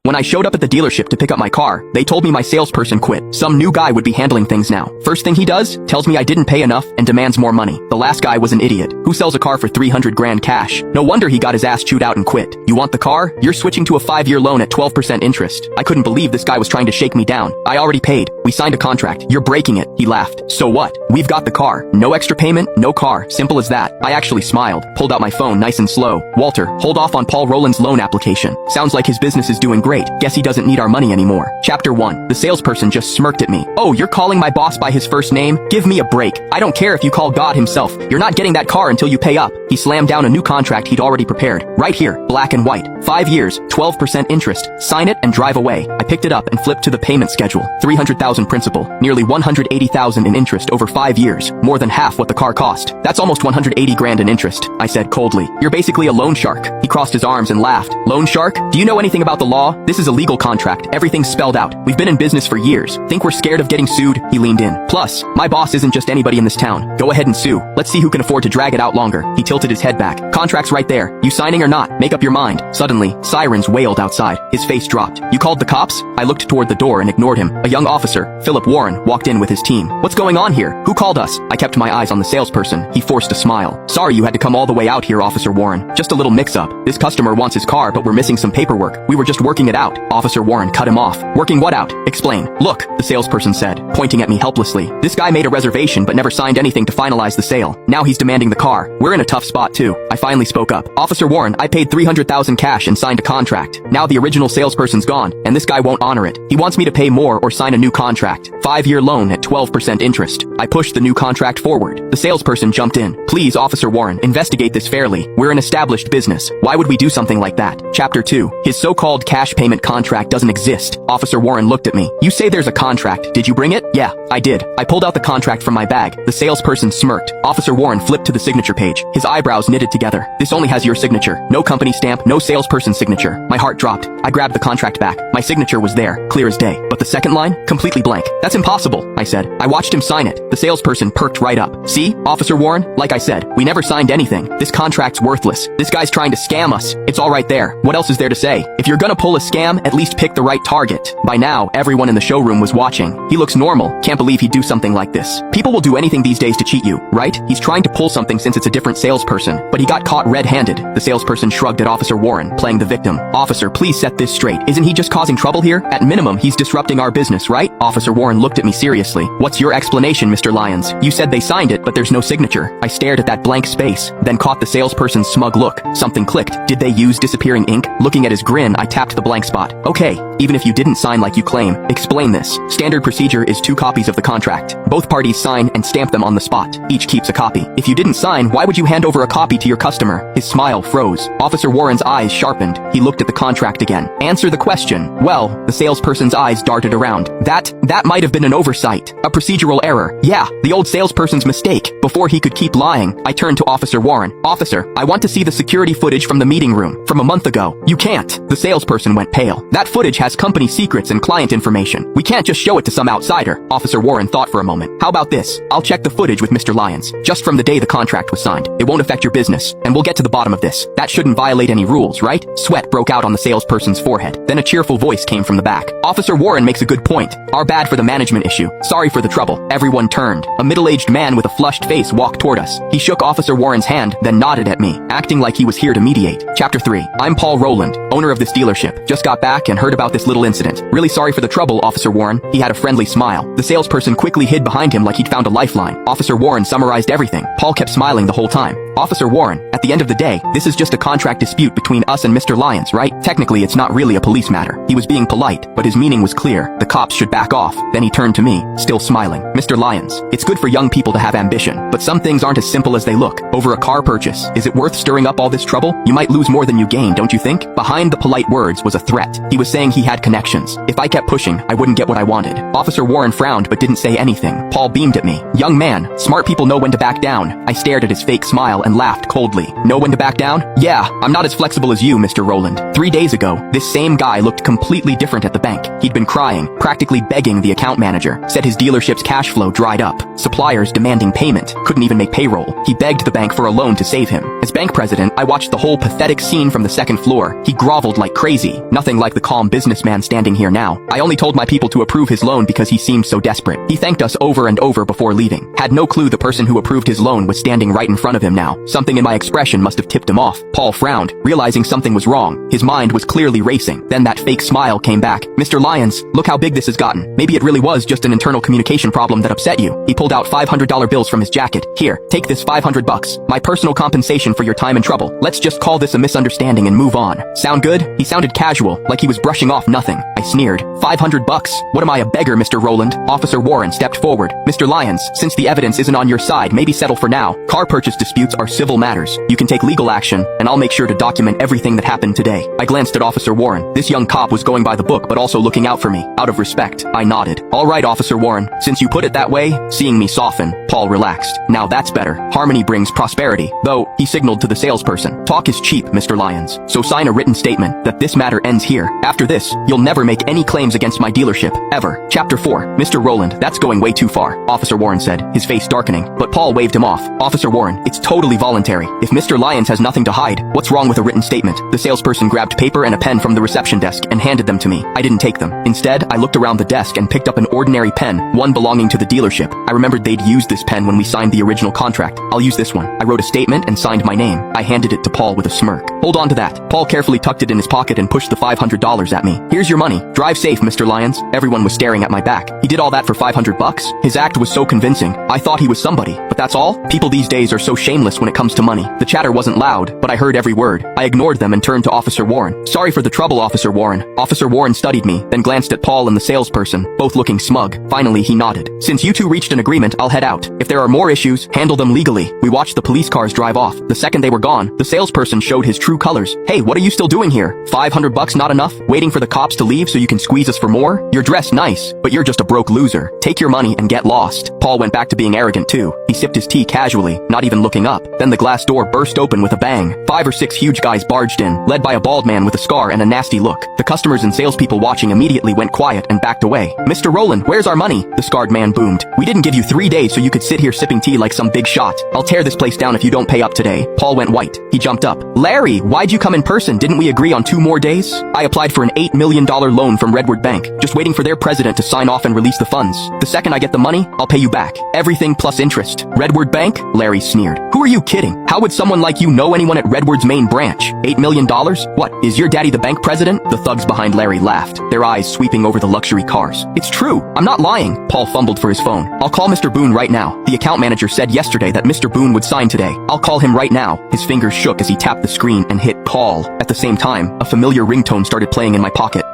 When I showed up at the dealership to pick up my car, they told me my salesperson quit. Some new guy would be handling things now. First thing he does, tells me I didn't pay enough and demands more money. The last guy was an idiot. Who sells a car for 300 grand cash? No wonder he got his ass chewed out and quit. You want the car? You're switching to a 5-year loan at 12% interest. I couldn't believe this guy was trying to shake me down. I already paid. We signed a contract. You're breaking it. He laughed. So what? We've got the car. No extra payment, no car. Simple as that. I actually smiled, pulled out my phone nice and slow. Walter, hold off on Paul Rowland's loan application. Sounds like his business is doing great. Guess he doesn't need our money anymore. Chapter 1. The salesperson just smirked at me. Oh, you're calling my boss by his first name? Give me a break. I don't care if you call God himself. You're not getting that car until you pay up. He slammed down a new contract he'd already prepared. Right here, black and white. 5 years, 12% interest. Sign it and drive away. I picked it up and flipped to the payment schedule. 300,000 principal. Nearly 180,000 in interest over 5 years. More than half what the car cost. That's almost 180 grand in interest. I said coldly. You're basically a loan shark. He crossed his arms and laughed. Loan shark? Do you know anything about the law? This is a legal contract. Everything's spelled out. We've been in business for years. Think we're scared of getting sued? He leaned in. Plus, my boss isn't just anybody in this town. Go ahead and sue. Let's see who can afford to drag it out longer. He tilted his head back. Contract's right there. You signing or not? Make up your mind. Suddenly, sirens wailed outside. His face dropped. You called the cops? I looked toward the door and ignored him. A young officer, Philip Warren, walked in with his team. What's going on here? Who called us? I kept my eyes on the salesperson. He forced a smile. Sorry you had to come all the way out here, Officer Warren. Just a little mix-up. This customer wants his car, but we're missing some paperwork. We were just working it out. Officer Warren cut him off. Working what out? Explain. Look, the salesperson said, pointing at me helplessly. This guy made a reservation but never signed anything to finalize the sale. Now he's demanding the car. We're in a tough spot too. I finally spoke up. Officer Warren, I paid 300,000 cash and signed a contract. Now the original salesperson's gone, and this guy won't honor it. He wants me to pay more or sign a new contract. 5-year loan at 12% interest. I pushed the new contract forward. The salesperson jumped in. Please, Officer Warren, investigate this fairly. We're an established business. Why would we do something like that? Chapter 2. His so-called cash payment contract doesn't exist. Officer Warren looked at me. You say there's a contract. Did you bring it? Yeah, I did. I pulled out the contract from my bag. The salesperson smirked. Officer Warren flipped to the signature page. His eyebrows knitted together. This only has your signature. No company stamp, no salesperson signature. My heart dropped. I grabbed the contract back. My signature was there, clear as day. But the second line? Completely blank. That's impossible, I said. I watched him sign it. The salesperson perked right up. See, Officer Warren? Like I said, we never signed anything. This contract's worthless. This guy's trying to scam us. It's all right there. What else is there to say? If you're gonna pull a scam, at least pick the right target. By now, everyone in the showroom was watching. He looks normal. Can't believe he'd do something like this. People will do anything these days to cheat you, right? He's trying to pull something since it's a different salesperson, but he got caught red-handed. The salesperson shrugged at Officer Warren, playing the victim. Officer, please set this straight. Isn't he just causing trouble here? At minimum, he's disrupting our business, right? Officer Warren looked at me seriously. What's your explanation, Mr. Lyons? You said they signed it, but there's no signature. I stared at that blank space, then caught the salesperson's smug look. Something clicked. Did they use disappearing ink? Looking at his grin, I tapped the blank spot. Okay, even if you didn't sign like you claim, explain this. Standard procedure is 2 copies of the contract. Both parties sign and stamp them on the spot. Each keeps a copy. If you didn't sign, why would you hand over a copy to your customer? His smile froze. Officer Warren's eyes sharpened. He looked at the contract again. Answer the question. Well, the salesperson's eyes darted around. That might have been an oversight. A procedural error. Yeah, the old salesperson's mistake. Before he could keep lying, I turned to Officer Warren. Officer, I want to see the security footage from the meeting room from a month ago. You can't. The salesperson went pale. That footage has company secrets and client information. We can't just show it to some outsider. Officer Warren thought for a moment. How about this? I'll check the footage with Mr. Lyons. Just from the day the contract was signed. It won't affect your business, and we'll get to the bottom of this. That shouldn't violate any rules, right? Sweat broke out on the salesperson's forehead. Then a cheerful voice came from the back. Officer Warren makes a good point. Our bad for the management issue. Sorry for the trouble. Everyone turned. A middle-aged man with a flushed face walked toward us. He shook Officer Warren's hand, then nodded at me, acting like he was here to mediate. Chapter 3. I'm Paul Rowland, owner of this dealership. Just got back and heard about this little incident. Really sorry for the trouble, Officer Warren. He had a friendly smile. The salesperson quickly hid behind him like he'd found a lifeline. Officer Warren summarized everything. Paul kept smiling the whole time. Officer Warren, at the end of the day, this is just a contract dispute between us and Mr. Lyons, right? Technically, it's not really a police matter. He was being polite, but his meaning was clear. The cops should back off. Then he turned to me, still smiling. Mr. Lyons, it's good for young people to have ambition, but some things aren't as simple as they look. Over a car purchase, is it worth stirring up all this trouble? You might lose more than you gain, don't you think? Behind the polite words was a threat. He was saying he had connections. If I kept pushing, I wouldn't get what I wanted. Officer Warren frowned but didn't say anything. Paul beamed at me. Young man, smart people know when to back down. I stared at his fake smile smile and laughed coldly. Know when to back down? Yeah, I'm not as flexible as you, Mr. Rowland. 3 days ago, this same guy looked completely different at the bank. He'd been crying, practically begging the account manager. Said his dealership's cash flow dried up. Suppliers demanding payment. Couldn't even make payroll. He begged the bank for a loan to save him. As bank president, I watched the whole pathetic scene from the second floor. He groveled like crazy. Nothing like the calm businessman standing here now. I only told my people to approve his loan because he seemed so desperate. He thanked us over and over before leaving. Had no clue the person who approved his loan was standing right in front of him now. Something in my expression must have tipped him off. Paul frowned, realizing something was wrong. His mind was clearly racing. Then that fake smile came back. Mr. Lyons, look how big this has gotten. Maybe it really was just an internal communication problem that upset you. He pulled out $500 bills from his jacket. Here, take this $500. My personal compensation for your time and trouble. Let's just call this a misunderstanding and move on. Sound good? He sounded casual, like he was brushing off nothing. I sneered. $500? What am I, a beggar, Mr. Rowland? Officer Warren stepped forward. Mr. Lyons, since the evidence isn't on your side, maybe settle for now. Car purchase disputes are civil matters. You can take legal action, and I'll make sure to document everything that happened today. I glanced at Officer Warren. This young cop was going by the book, but also looking out for me. Out of respect, I nodded. All right, Officer Warren. Since you put it that way, seeing me soften, Paul relaxed. Now that's better. Harmony brings prosperity. Though, he signaled to the salesperson. Talk is cheap, Mr. Lyons. So sign a written statement that this matter ends here. After this, you'll never make any claims against my dealership, ever. Chapter 4. Mr. Rowland, that's going way too far, Officer Warren said, his face darkening. But Paul waved him off. Officer Warren, it's totally voluntary. If Mr. Lyons has nothing to hide, what's wrong with a written statement? The salesperson grabbed paper and a pen from the reception desk and handed them to me. I didn't take them. Instead, I looked around the desk and picked up an ordinary pen, one belonging to the dealership. I remembered they'd used this pen when we signed the original contract. I'll use this one. I wrote a statement and signed my name. I handed it to Paul with a smirk. Hold on to that. Paul carefully tucked it in his pocket and pushed the $500 at me. Here's your money. Drive safe, Mr. Lyons. Everyone was staring at my back. He did all that for $500? His act was so convincing. I thought he was somebody. But that's all? People these days are so shameless when it comes to money. The chatter wasn't loud, but I heard every word. I ignored them and turned to Officer Warren. Sorry for the trouble, Officer Warren. Officer Warren studied me, then glanced at Paul and the salesperson, both looking smug. Finally, he nodded. Since you two reached an agreement, I'll head out. If there are more issues, handle them legally. We watched the police cars drive off. The second they were gone, the salesperson showed his true colors. Hey, what are you still doing here? $500 not enough? Waiting for the cops to leave so you can squeeze us for more? You're dressed nice, but you're just a broke loser. Take your money and get lost. Paul went back to being arrogant too. He sipped his tea casually, not even looking up. Then the glass door burst open with a bang. 5 or 6 huge guys barged in, led by a bald man with a scar and a nasty look. The customers and salespeople watching immediately went quiet and backed away. Mr. Rowland, where's our money? The scarred man boomed. We didn't give you 3 days so you could sit here sipping tea like some big shot. I'll tear this place down if you don't pay up today. Paul went white. He jumped up. Larry, why'd you come in person? Didn't we agree on 2 more days? I applied for an $8 million loan from Redwood Bank, just waiting for their president to sign off and release the funds. The second I get the money, I'll pay you back. Everything plus interest. Redwood Bank? Larry sneered. Who are you kidding? How would someone like you know anyone at Redwood's main branch? $8 million? What, is your daddy the bank president? The thugs behind Larry laughed, their eyes sweeping over the luxury cars. It's true. I'm not lying. Paul fumbled for his phone. I'll call Mr. Boone right now. The account manager said yesterday that Mr. Boone would sign today. I'll call him right now. His fingers shook as he tapped the screen and hit call. At the same time, a familiar ringtone started playing in my pocket.